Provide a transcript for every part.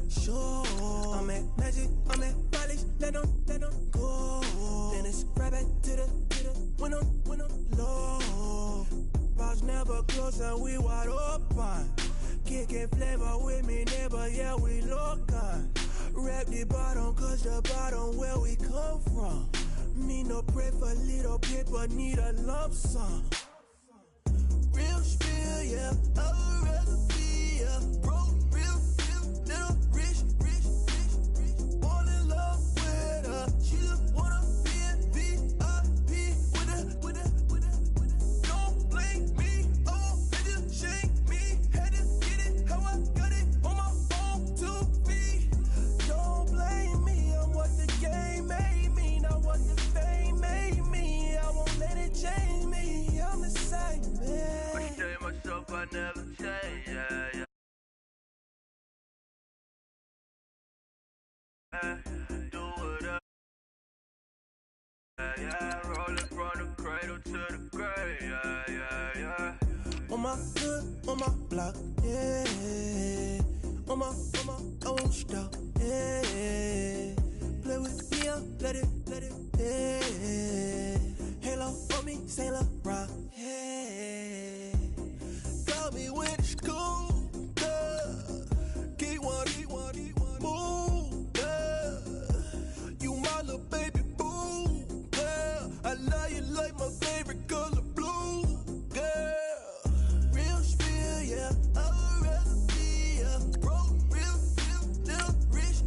sure. I'm at magic, I'm at mileage, let them go. Then it's right back to the when I'm low. Bars never close and we wide open. Kicking flavor with me, neighbor, yeah, we local. Rap the bottom, cause the bottom where we come from. Me no pray for little paper, need a lump sum. Real spill, yeah, a recipe, yeah. Broke, real, little rich. Fall in love with her. She just wanna be in VIP with her. Don't blame me, oh, they just shame me. Had to get it, how I got it on my phone to be. Don't blame me, I'm what the game made me, not what the fame made me. I won't let it change me, I'm the same man. I stay myself, I never change, yeah. Do whatever, yeah. Roll it from the cradle to the grave, yeah. On my hood, on my block, yeah. On my, I won't stop, yeah. Play with me, let it, yeah. Halo on me, Saint Laurent, yeah. Got me with school, yeah. Keep one, move, yeah. You my little baby boo, yeah. I love you like my favorite color blue, girl. Real spill, yeah, a recipe, yeah. Broke, real, little rich.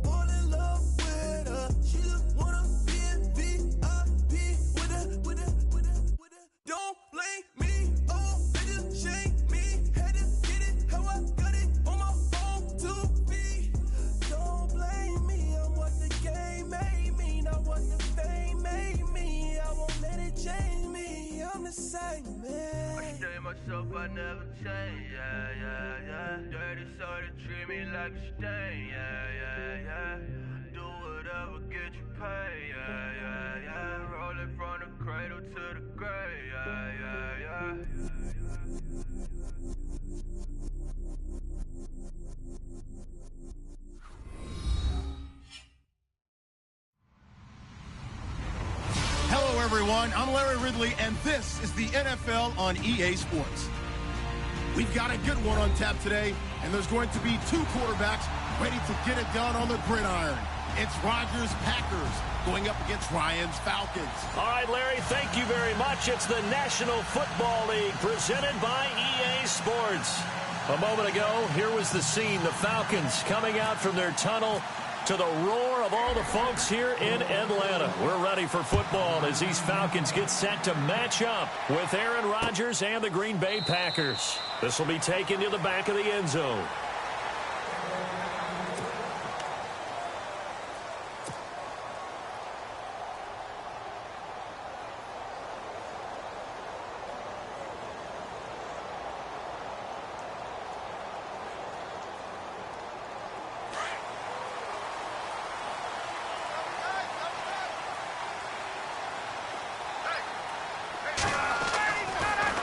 Fall in love with her. She just wanna be in VIP with her. Don't blame me, oh, they just shame me. Had to get it, how I got it on my phone to be. Don't blame me, I'm what the game made me, not what the fame made me. I won't let it change me, I'm the same man. I stay myself, I never change, yeah. Dirty soda, treat me like a stain, yeah. Do whatever, get you paid, yeah. Roll it from the cradle to the grave, yeah. Hello, everyone. I'm Larry Ridley, and this is the NFL on EA Sports. We've got a good one on tap today, and there's going to be two quarterbacks ready to get it done on the gridiron. It's Rodgers' Packers going up against Ryan's Falcons. All right, Larry, thank you very much. It's the National Football League presented by EA Sports. A moment ago, here was the scene. The Falcons coming out from their tunnel to the roar of all the folks here in Atlanta. We're ready for football as these Falcons get set to match up with Aaron Rodgers and the Green Bay Packers. This will be taken to the back of the end zone.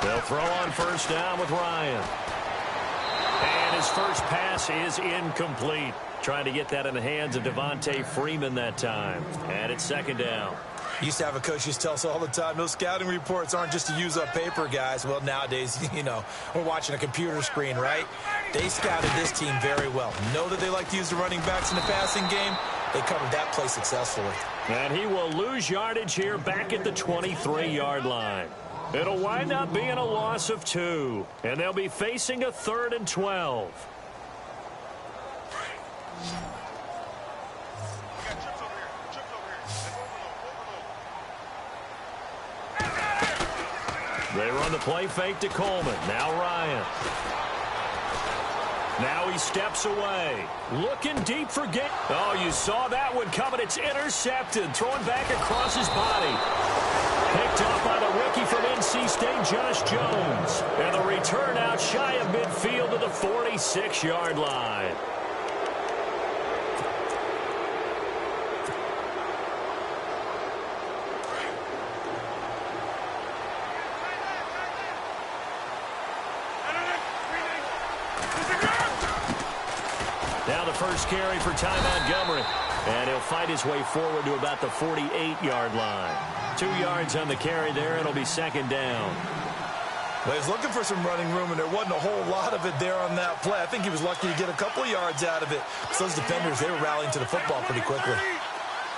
They'll throw on first down with Ryan. And his first pass is incomplete. Trying to get that in the hands of Devontae Freeman that time. And it's second down. Used to have a coach who used to tell us all the time, those scouting reports aren't just to use up paper, guys. Well, nowadays, we're watching a computer screen, right? They scouted this team very well. Know that they like to use the running backs in the passing game. They covered that play successfully. And he will lose yardage here back at the 23-yard line. It'll wind up being a loss of 2. And they'll be facing a 3rd and 12. They run the play fake to Coleman. Now Ryan. Now he steps away. Looking deep for game. Oh, you saw that one coming. It's intercepted. Throwing back across his body. Picked off by the rookie from NC State, Josh Jones. And the return out shy of midfield to the 46-yard line. Now the first carry for Ty Montgomery. And he'll fight his way forward to about the 48-yard line. 2 yards on the carry there. It'll be second down. Well, he's looking for some running room, and there wasn't a whole lot of it there on that play. I think he was lucky to get a couple of yards out of it. So those defenders, they were rallying to the football pretty quickly.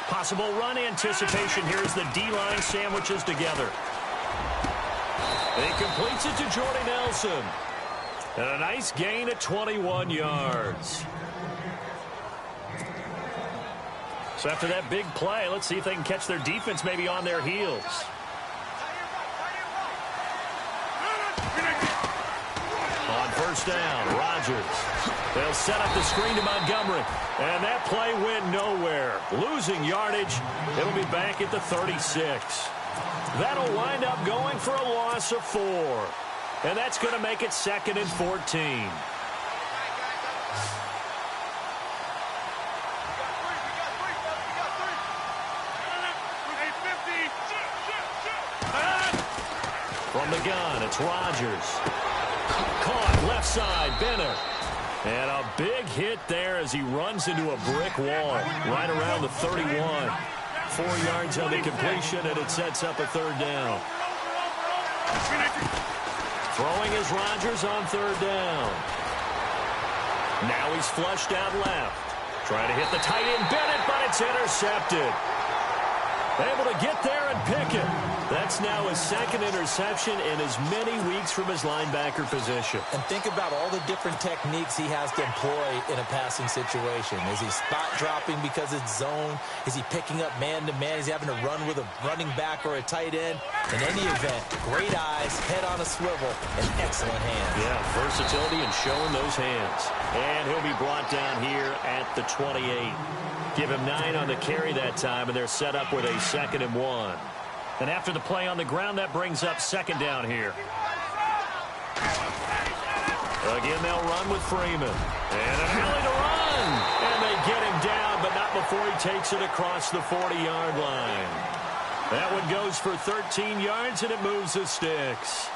Possible run anticipation here as the D-line sandwiches together. And he completes it to Jordy Nelson. And a nice gain at 21 yards. So after that big play, let's see if they can catch their defense maybe on their heels. On first down, Rodgers. They'll set up the screen to Montgomery. And that play went nowhere. Losing yardage. It'll be back at the 36. That'll wind up going for a loss of 4. And that's going to make it 2nd and 14. From the gun, it's Rodgers. Caught left side, Bennett. And a big hit there as he runs into a brick wall right around the 31. 4 yards on the completion, and it sets up a third down. Throwing is Rodgers on third down. Now he's flushed out left. Trying to hit the tight end, Bennett, but it's intercepted. Able to get there and pick it. That's now his 2nd interception in as many weeks from his linebacker position. And think about all the different techniques he has to employ in a passing situation. Is he spot dropping because it's zone? Is he picking up man-to-man? Is he having to run with a running back or a tight end? In any event, great eyes, head on a swivel, and excellent hands. Yeah, versatility and showing those hands. And he'll be brought down here at the 28. Give him 9 on the carry that time, and they're set up with a 2nd and 1. And after the play on the ground, that brings up 2nd down here. Again, they'll run with Freeman. And an alley to run. And they get him down, but not before he takes it across the 40-yard line. That one goes for 13 yards, and it moves the sticks.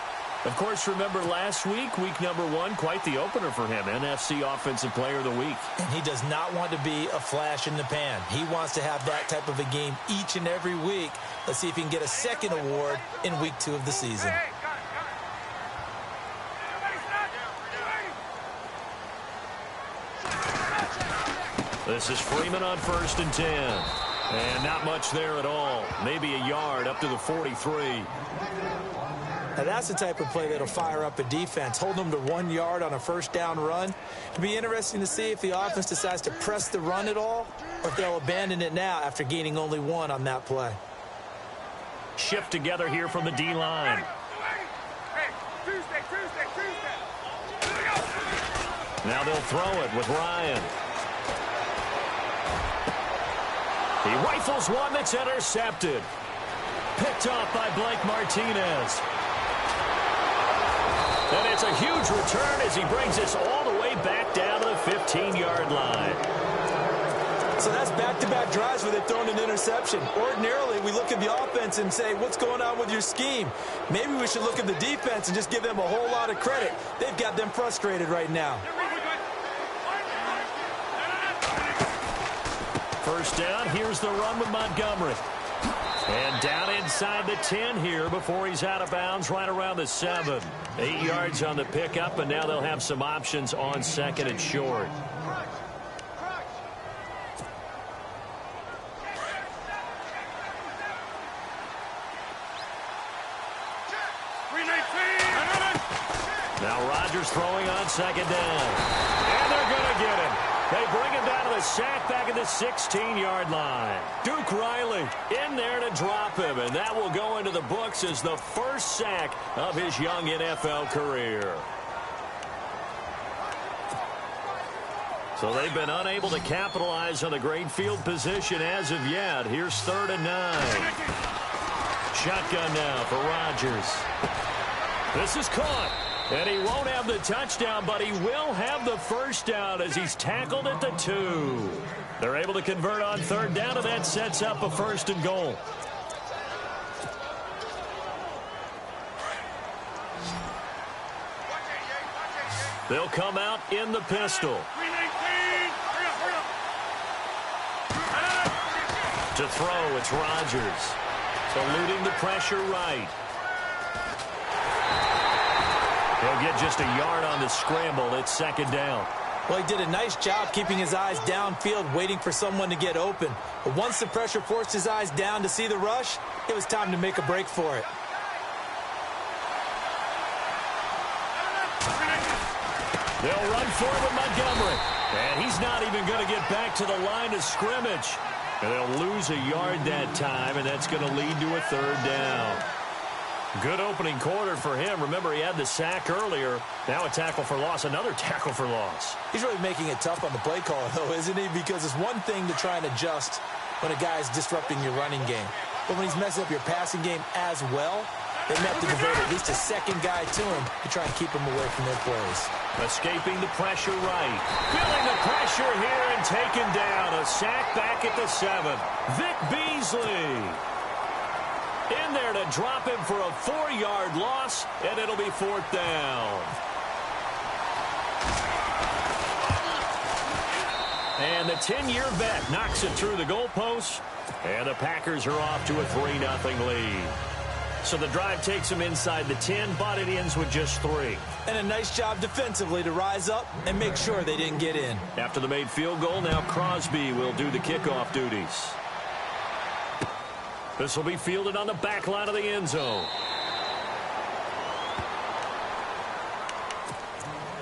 Of course, remember last week, week number 1, quite the opener for him. NFC Offensive Player of the Week. And he does not want to be a flash in the pan. He wants to have that type of a game each and every week. Let's see if he can get a 2nd award in week 2 of the season. This is Freeman on 1st and 10. And not much there at all. Maybe a yard up to the 43. Now that's the type of play that'll fire up a defense. Hold them to 1 yard on a first down run. It'll be interesting to see if the offense decides to press the run at all, or if they'll abandon it now after gaining only 1 on that play. Shift together here from the D-line. Now they'll throw it with Ryan. He rifles one that's intercepted. Picked off by Blake Martinez. And it's a huge return as he brings us all the way back down to the 15-yard line. So that's back-to-back drives where they've thrown an interception. Ordinarily, we look at the offense and say, what's going on with your scheme? Maybe we should look at the defense and just give them a whole lot of credit. They've got them frustrated right now. First down, here's the run with Montgomery. And down inside the 10 here before he's out of bounds right around the 7. 8 yards on the pickup, and now they'll have some options on 2nd and short. Now Rodgers throwing on 2nd down. And they're going to get him. They bring him down to the sack back at the 16-yard line. Duke Riley in there to drop him, and that will go into the books as the first sack of his young NFL career. So they've been unable to capitalize on the great field position as of yet. Here's 3rd and 9. Shotgun now for Rodgers. This is caught. And he won't have the touchdown, but he will have the first down as he's tackled at the 2. They're able to convert on 3rd down, and that sets up a 1st and goal. They'll come out in the pistol. To throw, it's Rodgers. Eluding the pressure right. He'll get just a yard on the scramble. It's second down. Well, he did a nice job keeping his eyes downfield, waiting for someone to get open. But once the pressure forced his eyes down to see the rush, it was time to make a break for it. They'll run for it with Montgomery. And he's not even going to get back to the line of scrimmage. And they'll lose a yard that time, and that's going to lead to a third down. Good opening quarter for him. Remember, he had the sack earlier. Now a tackle for loss, another tackle for loss. He's really making it tough on the play caller, though, isn't he? Because it's one thing to try and adjust when a guy is disrupting your running game. But when he's messing up your passing game as well, they may have to devote at least a second guy to him to try and keep him away from their plays. Escaping the pressure right. Feeling the pressure here and taken down. A sack back at the 7. Vic Beasley in there to drop him for a 4-yard loss, and it'll be fourth down. And the 10-year vet knocks it through the goalpost, and the Packers are off to a 3-0 lead. So the drive takes them inside the 10, but it ends with just 3. And a nice job defensively to rise up and make sure they didn't get in. After the made field goal, now Crosby will do the kickoff duties. This will be fielded on the back line of the end zone.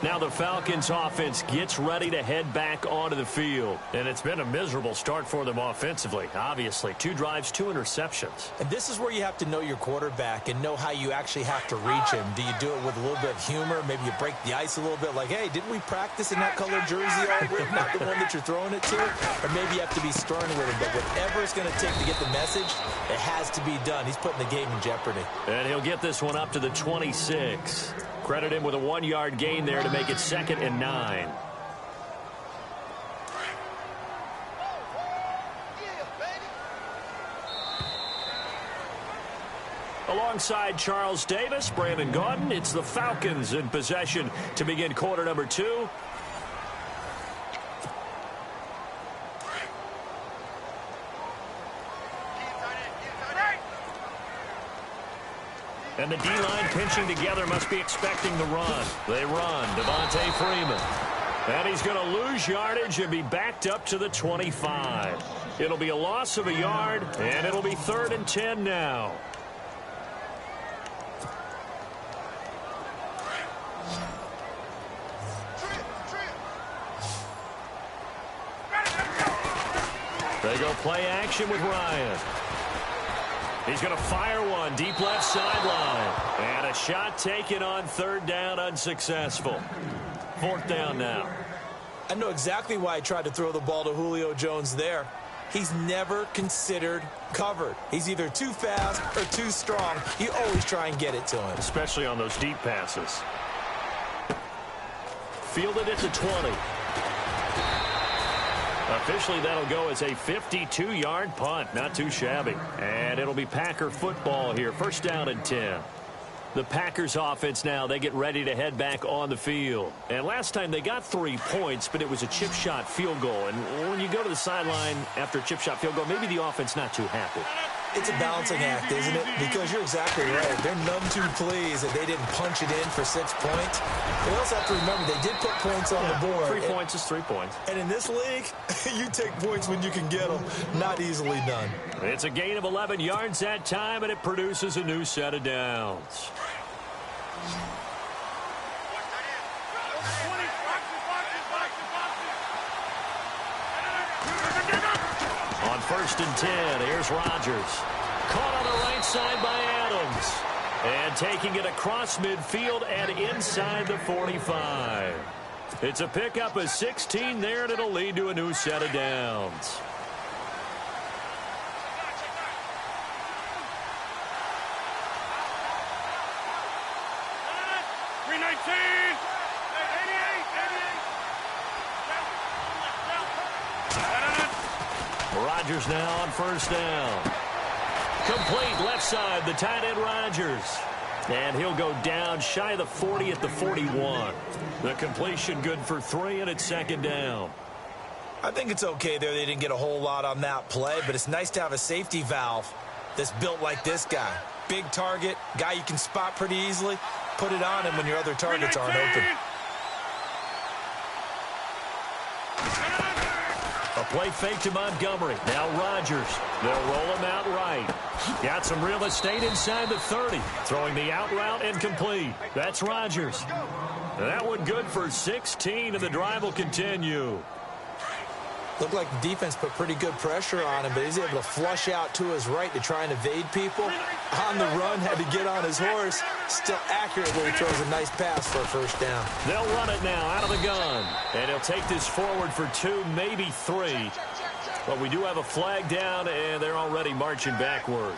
Now the Falcons offense gets ready to head back onto the field. And it's been a miserable start for them offensively, obviously. 2 drives, 2 interceptions. And this is where you have to know your quarterback and know how you actually have to reach him. Do you do it with a little bit of humor? Maybe you break the ice a little bit like, hey, didn't we practice in that colored jersey already? Not the one that you're throwing it to? Or maybe you have to be stern with him. But whatever it's going to take to get the message, it has to be done. He's putting the game in jeopardy. And he'll get this one up to the 26. Credit him with a 1-yard gain there to make it 2nd and 9. Alongside Charles Davis, Brandon Gaudin, it's the Falcons in possession to begin quarter number 2. And the D-line pinching together must be expecting the run. They run. Devontae Freeman. And he's going to lose yardage and be backed up to the 25. It'll be a loss of a yard, and it'll be 3rd and 10 now. They go play action with Ryan. He's going to fire one deep left sideline. And a shot taken on 3rd down, unsuccessful. 4th down now. I know exactly why he tried to throw the ball to Julio Jones there. He's never considered covered. He's either too fast or too strong. You always try and get it to him. Especially on those deep passes. Fielded at the 20. Officially, that'll go as a 52-yard punt. Not too shabby. And it'll be Packer football here. 1st down and 10. The Packers offense now, they get ready to head back on the field. And last time they got 3 points, but it was a chip shot field goal. And when you go to the sideline after a chip shot field goal, maybe the offense not too happy. It's a balancing act, isn't it? Because you're exactly right. They're none too pleased that they didn't punch it in for 6 points. But you also have to remember they did put points on the board. 3 points is 3 points. And in this league, you take points when you can get them. Not easily done. It's a gain of 11 yards that time, and it produces a new set of downs. On 1st and 10, here's Rodgers. Caught on the right side by Adams. And taking it across midfield and inside the 45. It's a pickup of 16 there, and it'll lead to a new set of downs. Rodgers now on 1st down. Complete left side, the tight end Rodgers. And he'll go down shy of the 40 at the 41. The completion good for 3, and it's 2nd down. I think it's okay there. They didn't get a whole lot on that play, but it's nice to have a safety valve that's built like this guy. Big target, guy you can spot pretty easily. Put it on him when your other targets aren't open. A play fake to Montgomery. Now Rodgers. They'll roll him out right. Got some real estate inside the 30. Throwing the out route incomplete. That's Rodgers. That one good for 16, and the drive will continue. Looked like the defense put pretty good pressure on him, but he's able to flush out to his right to try and evade people. On the run, had to get on his horse. Still accurate where he throws a nice pass for a first down. They'll run it now out of the gun. And he'll take this forward for 2, maybe 3. But we do have a flag down, and they're already marching backward.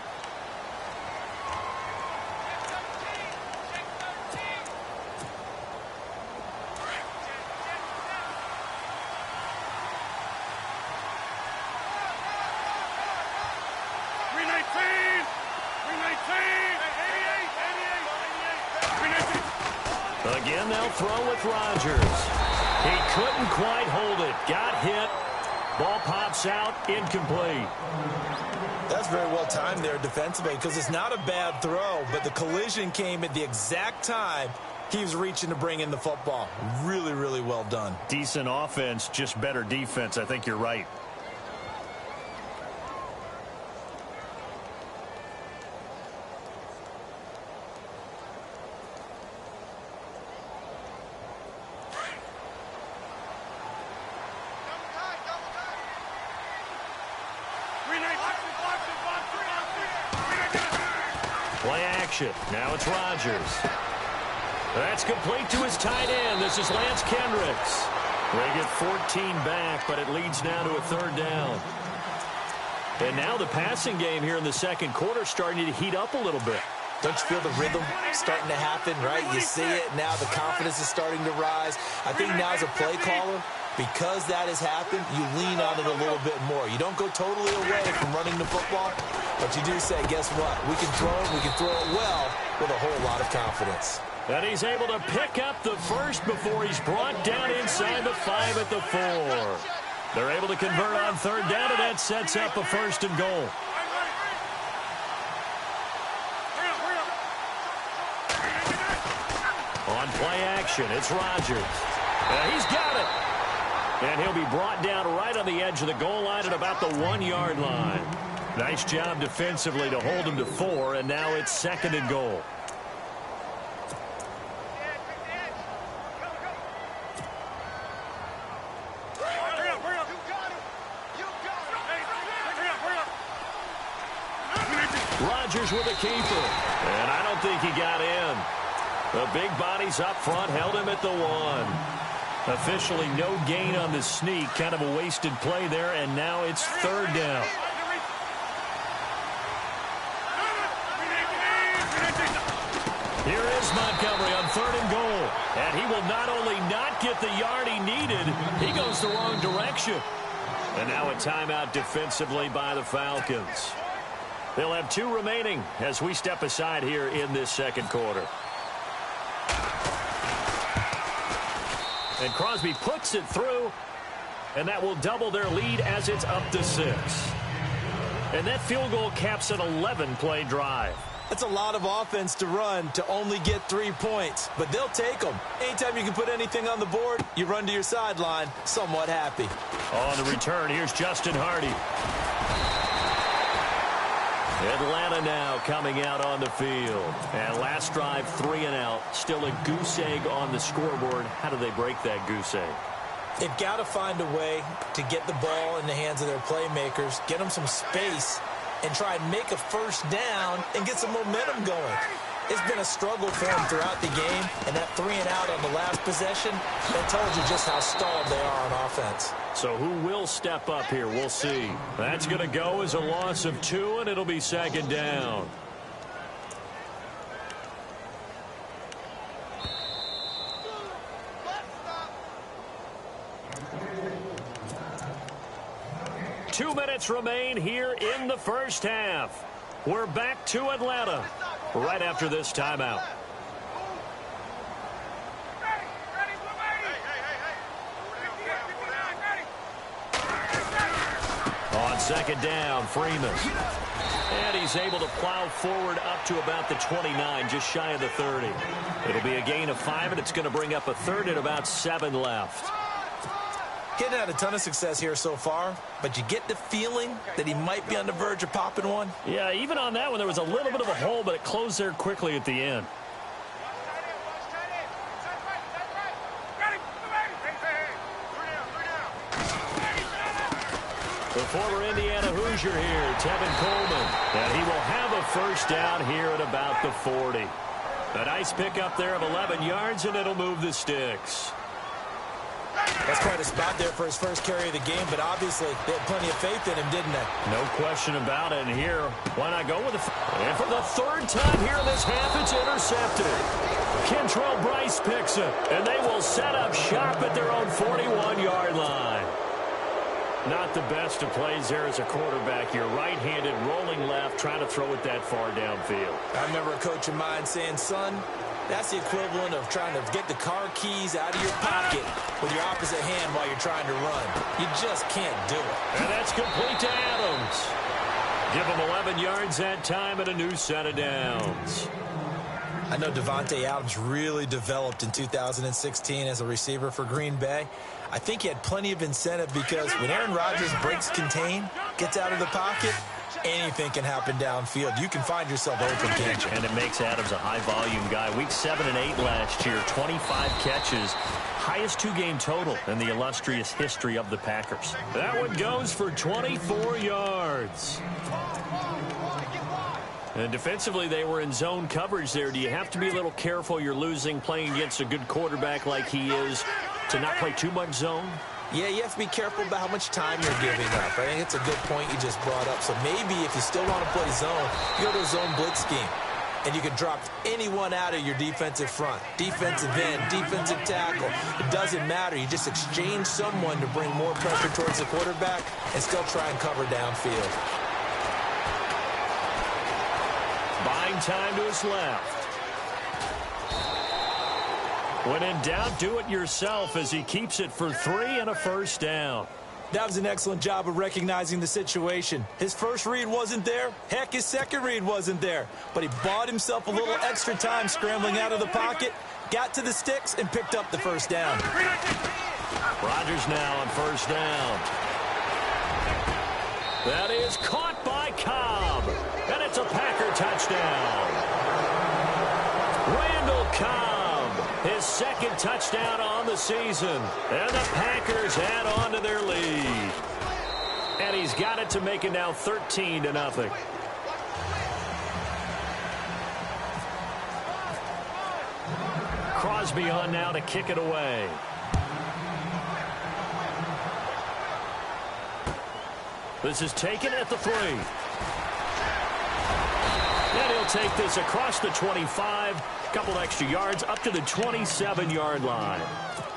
Again, they'll throw with Rodgers. He couldn't quite hold it. Got hit. Ball pops out. Incomplete. That's very well timed there defensively because it's not a bad throw, but the collision came at the exact time he was reaching to bring in the football. Really, really well done. Decent offense, just better defense. I think you're right. Play action. Now it's Rodgers. That's complete to his tight end. This is Lance Kendricks. They get 14 back, but it leads now to a 3rd down. And now the passing game here in the second quarter starting to heat up a little bit. Don't you feel the rhythm starting to happen, right? You see it now. The confidence is starting to rise. I think now as a play caller, because that has happened, you lean on it a little bit more. You don't go totally away from running the football, but you do say, guess what? We can throw it. We can throw it well with a whole lot of confidence. And he's able to pick up the first before he's brought down inside the 5 at the 4. They're able to convert on 3rd down, and that sets up a 1st and goal. On play action, it's Rodgers. He's got it. And he'll be brought down right on the edge of the goal line at about the 1-yard line. Nice job defensively to hold him to 4, and now it's 2nd and goal. Rodgers with a keeper, and I don't think he got in. The big bodies up front held him at the 1. Officially no gain on the sneak, kind of a wasted play there, and now it's 3rd down. Here is Montgomery on 3rd and goal, and he will not only not get the yard he needed, he goes the wrong direction. And now a timeout defensively by the Falcons. They'll have 2 remaining as we step aside here in this second quarter. And Crosby puts it through, and that will double their lead as it's up to 6. And that field goal caps an 11-play drive. That's a lot of offense to run to only get 3 points, but they'll take them. Anytime you can put anything on the board, you run to your sideline somewhat happy. On the return, here's Justin Hardy. Atlanta now coming out on the field. And last drive, 3 and out. Still a goose egg on the scoreboard. How do they break that goose egg? They've got to find a way to get the ball in the hands of their playmakers, get them some space, and try and make a first down and get some momentum going. It's been a struggle for them throughout the game, and that 3 and out on the last possession, that tells you just how stalled they are on offense. So who will step up here? We'll see. That's going to go as a loss of 2, and it'll be 2nd down. Two minutes remain here in the first half. We're back to Atlanta right after this timeout. Second down, Freeman. And he's able to plow forward up to about the 29, just shy of the 30. It'll be a gain of 5, and it's going to bring up a third and about 7 left. Getting had a ton of success here so far, but you get the feeling that he might be on the verge of popping one. Yeah, even on that one, there was a little bit of a hole, but it closed there quickly at the end. The former Indiana Hoosier here, Tevin Coleman. And he will have a first down here at about the 40. A nice pickup there of 11 yards, and it'll move the sticks. That's quite a spot there for his first carry of the game, but obviously they had plenty of faith in him, didn't they? No question about it. And here, why not go with it? And for the third time here in this half, it's intercepted. Kentrell Bryce picks it, and they will set up shop at their own 41-yard line. Not the best of plays there as a quarterback. You're right-handed, rolling left, trying to throw it that far downfield. I remember a coach of mine saying, son, that's the equivalent of trying to get the car keys out of your pocket with your opposite hand while you're trying to run. You just can't do it. And that's complete to Adams. Give him 11 yards that time and a new set of downs. I know Devontae Adams really developed in 2016 as a receiver for Green Bay. I think he had plenty of incentive because when Aaron Rodgers breaks contain, gets out of the pocket, anything can happen downfield. You can find yourself open, can't you? And it makes Adams a high-volume guy. Week 7 and 8 last year, 25 catches. Highest two-game total in the illustrious history of the Packers. That one goes for 24 yards. And defensively, they were in zone coverage there. Do you have to be a little careful? You're losing playing against a good quarterback like he is to not play too much zone? Yeah, you have to be careful about how much time you're giving up. I think it's a good point you just brought up. So maybe if you still want to play zone, you go to a zone blitz scheme. And you can drop anyone out of your defensive front. Defensive end, defensive tackle. It doesn't matter. You just exchange someone to bring more pressure towards the quarterback and still try and cover downfield. Buying time to his left. When in doubt, do it yourself as he keeps it for 3 and a first down. That was an excellent job of recognizing the situation. His first read wasn't there. Heck, his second read wasn't there. But he bought himself a little extra time scrambling out of the pocket, got to the sticks, and picked up the first down. Rodgers now on first down. That is caught by Cobb. And it's a Packer touchdown. Randall Cobb, his second touchdown on the season. And the Packers add on to their lead. And he's got it to make it now 13-0. Crosby on now to kick it away. This is taken at the 3. And he'll take this across the 25. Couple extra yards up to the 27-yard line.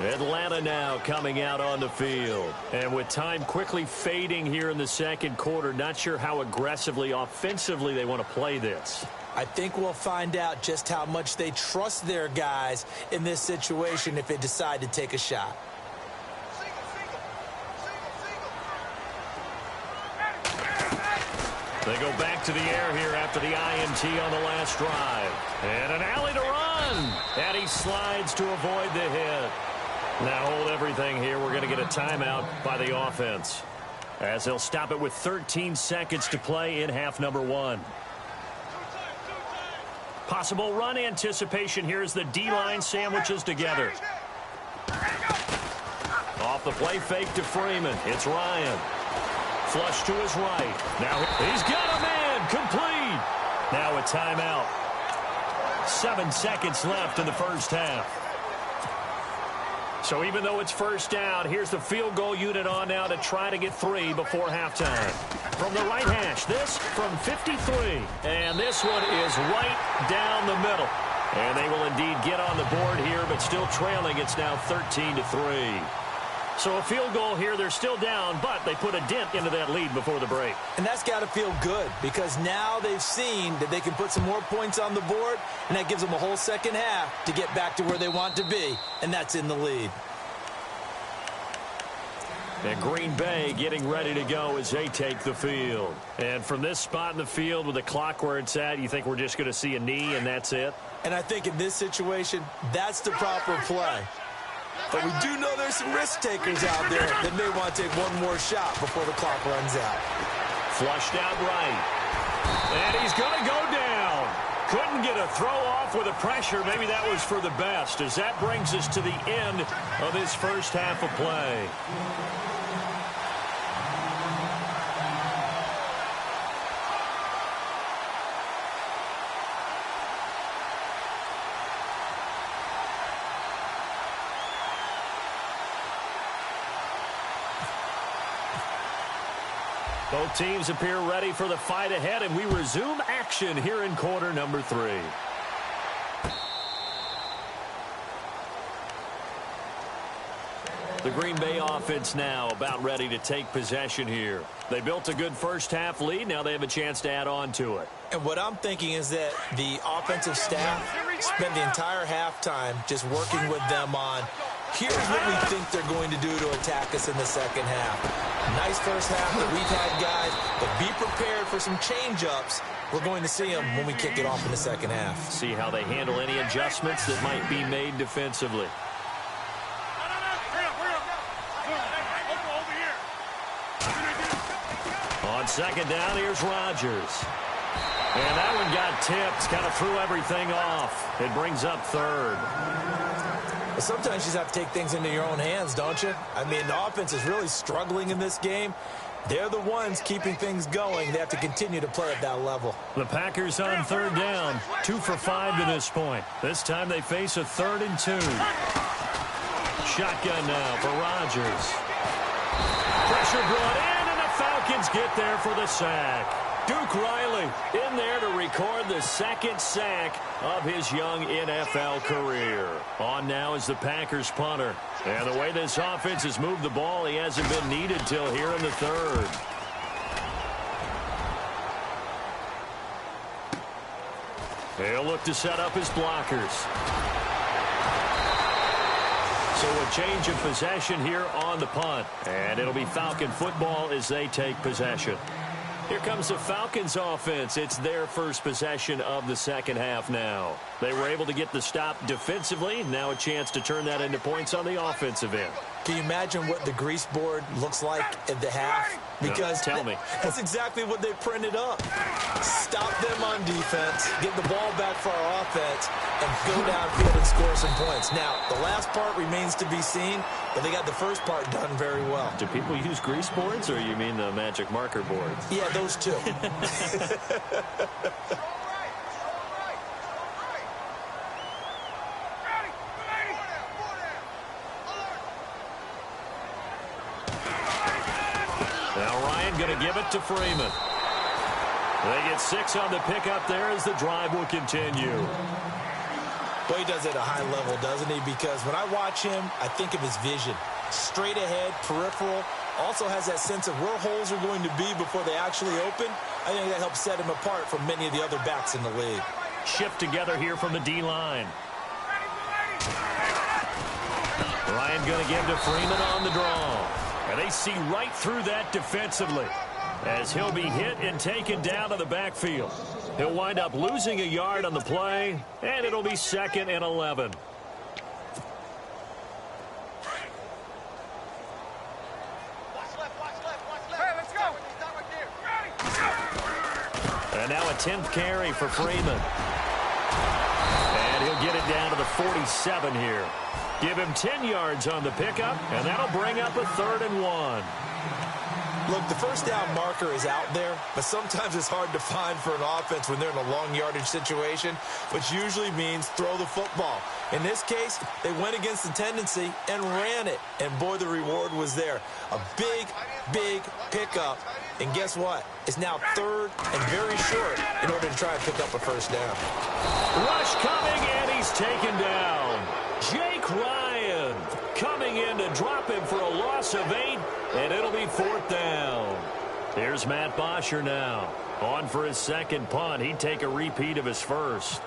Atlanta now coming out on the field. And with time quickly fading here in the second quarter, not sure how aggressively, offensively they want to play this. I think we'll find out just how much they trust their guys in this situation if they decide to take a shot. They go back to the air here after the INT on the last drive. And an alley to run. And he slides to avoid the hit. Now hold everything here. We're going to get a timeout by the offense, as they'll stop it with 13 seconds to play in half number 1. Possible run anticipation here as the D-line sandwiches together. Off the play fake to Freeman. It's Ryan. Flush to his right. Now he's got a man. Complete. Now a timeout. 7 seconds left in the first half. So even though it's first down, here's the field goal unit on now to try to get 3 before halftime. From the right hash, this from 53. And this one is right down the middle. And they will indeed get on the board here, but still trailing. It's now 13-3. So a field goal here, they're still down, but they put a dent into that lead before the break. And that's got to feel good because now they've seen that they can put some more points on the board, and that gives them a whole second half to get back to where they want to be, and that's in the lead. And Green Bay getting ready to go as they take the field. And from this spot in the field with the clock where it's at, you think we're just going to see a knee and that's it? And I think in this situation, that's the proper play. But we do know there's some risk takers out there that may want to take one more shot before the clock runs out. Flushed out right. And he's going to go down. Couldn't get a throw off with the pressure. Maybe that was for the best, as that brings us to the end of this first half of play. Both teams appear ready for the fight ahead, and we resume action here in quarter number 3. The Green Bay offense now about ready to take possession here. They built a good first half lead. Now they have a chance to add on to it. And what I'm thinking is that the offensive staff spent the entire halftime just working with them on, here's what we think they're going to do to attack us in the second half. Nice first half that we've had, guys, but be prepared for some change-ups. We're going to see them when we kick it off in the second half. See how they handle any adjustments that might be made defensively. On second down, here's Rodgers. And that one got tipped, kind of threw everything off. It brings up third. Sometimes you just have to take things into your own hands, don't you? I mean, the offense is really struggling in this game. They're the ones keeping things going. They have to continue to play at that level. The Packers on third down, 2 for 5 to this point. This time they face a 3rd and 2. Shotgun now for Rodgers. Pressure brought in, and the Falcons get there for the sack. Duke Riley in there to record the 2nd sack of his young NFL career. On now is the Packers punter. And the way this offense has moved the ball, he hasn't been needed till here in the 3rd. He'll look to set up his blockers. So a change of possession here on the punt. And it'll be Falcon football as they take possession. Here comes the Falcons offense. It's their first possession of the second half now. They were able to get the stop defensively. Now a chance to turn that into points on the offensive end. Can you imagine what the grease board looks like at the half? Because tell me. That's exactly what they printed up. Stop them on defense, get the ball back for our offense, and go downfield and score some points. Now, the last part remains to be seen, but they got the first part done very well. Do people use grease boards, or you mean the magic marker boards? Yeah, those two. Going to give it to Freeman. They get 6 on the pickup there as the drive will continue. Boy, he does it at a high level, doesn't he? Because when I watch him, I think of his vision. Straight ahead, peripheral. Also has that sense of where holes are going to be before they actually open. I think that helps set him apart from many of the other backs in the league. Shift together here from the D-line. Ryan going to give to Freeman on the draw. And they see right through that defensively as he'll be hit and taken down to the backfield. He'll wind up losing a yard on the play, and it'll be 2nd and 11. And now a 10th carry for Freeman. And he'll get it down to the 47 here. Give him 10 yards on the pickup, and that'll bring up a 3rd and 1. Look, the first down marker is out there, but sometimes it's hard to find for an offense when they're in a long yardage situation, which usually means throw the football. In this case, they went against the tendency and ran it, and boy, the reward was there. A big, big pickup, and guess what? It's now 3rd and very short in order to try and pick up a first down. Rush coming, and he's taken down. Jake Ryan coming in to drop him for a loss of 8, and it'll be 4th down. Here's Matt Bosher now. On for his 2nd punt. He'd take a repeat of his first.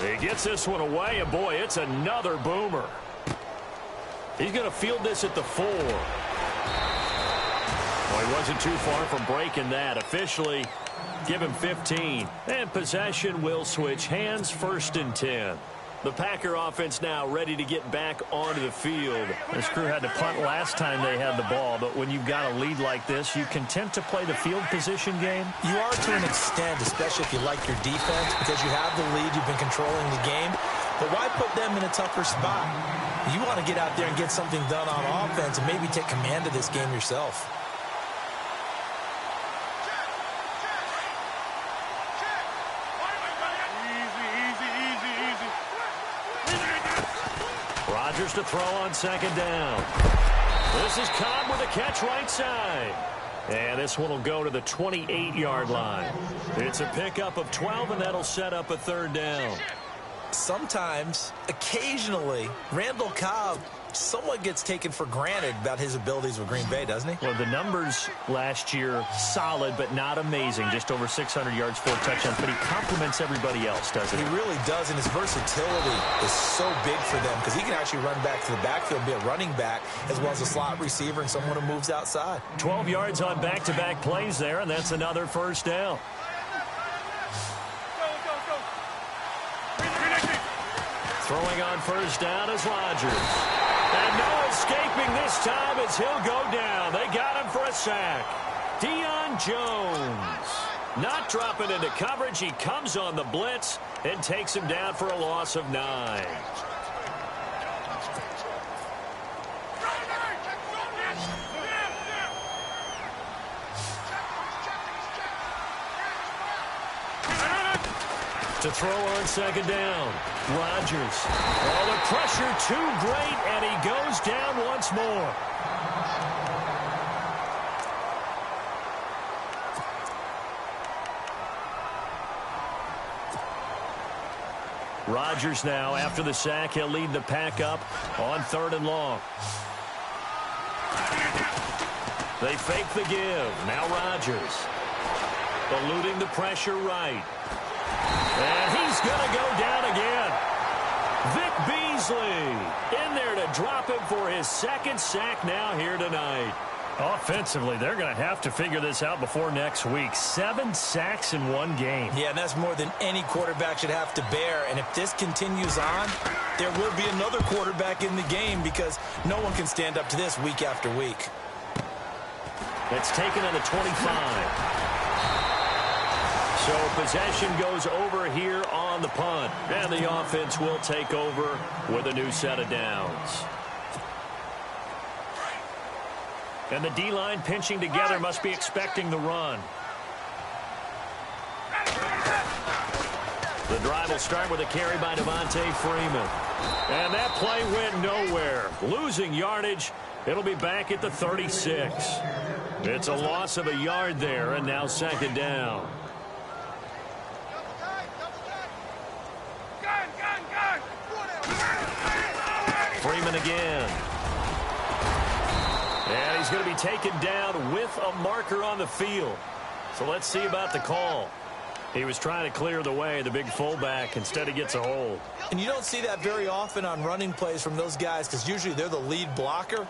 He gets this one away, and boy, it's another boomer. He's going to field this at the 4. Well, he wasn't too far from breaking that. Officially, give him 15. And possession will switch hands, 1st and 10. The Packer offense now ready to get back onto the field. This crew had to punt last time they had the ball, but when you've got a lead like this, you content to play the field position game? You are to an extent, especially if you like your defense, because you have the lead, you've been controlling the game. But why put them in a tougher spot? You want to get out there and get something done on offense and maybe take command of this game yourself. Rodgers to throw on 2nd down. This is Cobb with a catch right side. And this one will go to the 28-yard line. It's a pickup of 12, and that'll set up a 3rd down. Sometimes, occasionally, Randall Cobb somewhat gets taken for granted about his abilities with Green Bay, doesn't he? Well, the numbers last year, solid but not amazing. Just over 600 yards, 4 touchdowns. But he complements everybody else, doesn't he? He really does, and his versatility is so big for them because he can actually run back to the backfield and be a running back as well as a slot receiver and someone who moves outside. 12 yards on back-to-back plays there, and that's another 1st down. Throwing on 1st down is Rodgers. And no escaping this time as he'll go down. They got him for a sack. Deion Jones not dropping into coverage. He comes on the blitz and takes him down for a loss of 9. To throw on 2nd down. Rodgers. Oh, the pressure too great, and he goes down once more. Rodgers now, after the sack, he'll lead the pack up on 3rd and long. They fake the give. Now Rodgers. Eluding the pressure right. And he's going to go down again. Vic Beasley in there to drop him for his 2nd sack now here tonight. Offensively, they're going to have to figure this out before next week. 7 sacks in one game. Yeah, and that's more than any quarterback should have to bear. And if this continues on, there will be another quarterback in the game because no one can stand up to this week after week. That's taken on the 25. So possession goes over here on the punt. And the offense will take over with a new set of downs. And the D-line pinching together must be expecting the run. The drive will start with a carry by Devontae Freeman. And that play went nowhere. Losing yardage. It'll be back at the 36. It's a loss of a yard there, and now 2nd down. Freeman again. And he's going to be taken down with a marker on the field. So let's see about the call. He was trying to clear the way, the big fullback. Instead, he gets a hold. And you don't see that very often on running plays from those guys because usually they're the lead blocker.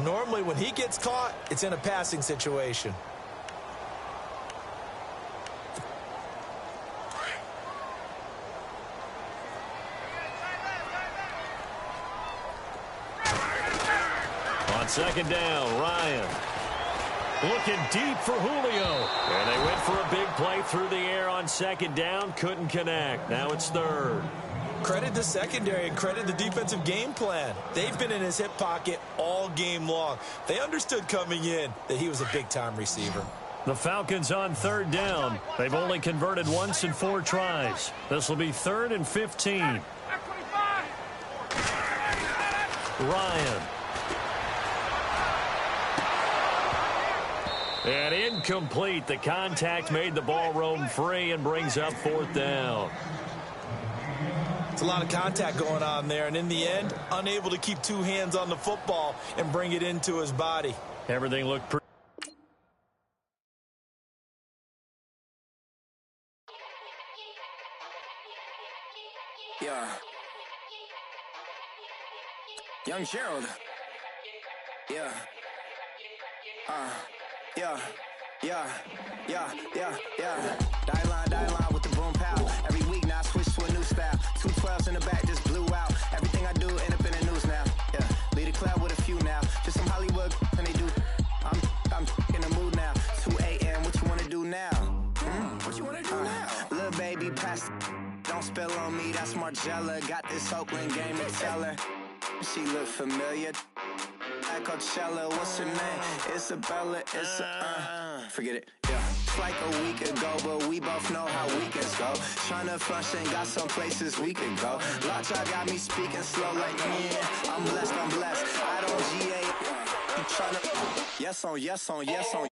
Normally, when he gets caught, it's in a passing situation. On 2nd down, Ryan looking deep for Julio. And they went for a big play through the air on 2nd down. Couldn't connect. Now it's 3rd. Credit the secondary and credit the defensive game plan. They've been in his hip pocket all game long. They understood coming in that he was a big-time receiver. The Falcons on 3rd down. They've only converted once in 4 tries. This will be 3rd and 15. Ryan. And incomplete. The contact made the ball roam free and brings up 4th down. It's a lot of contact going on there, and in the end, unable to keep 2 hands on the football and bring it into his body. Everything looked pretty. Yeah. Young Gerald. Yeah. Die line with the boom pow. Every week now I switch to a new style. 212s in the back just blew out. Everything I do end up in the news now. Yeah, lead a club with a few now. Just some Hollywood and they do. I'm in the mood now. 2 a.m. What you wanna do now? What you wanna do now? Little baby, pass. Don't spill on me. That's Margella. Got this Oakland game to tell her. She look familiar. At Coachella, what's her name? Isabella, forget it, yeah. It's like a week ago, but we both know how weekends go. Tryna function, got some places we could go. Lockjaw got me speaking slow like, yeah, I'm blessed. I don't GA. You tryna, yes on.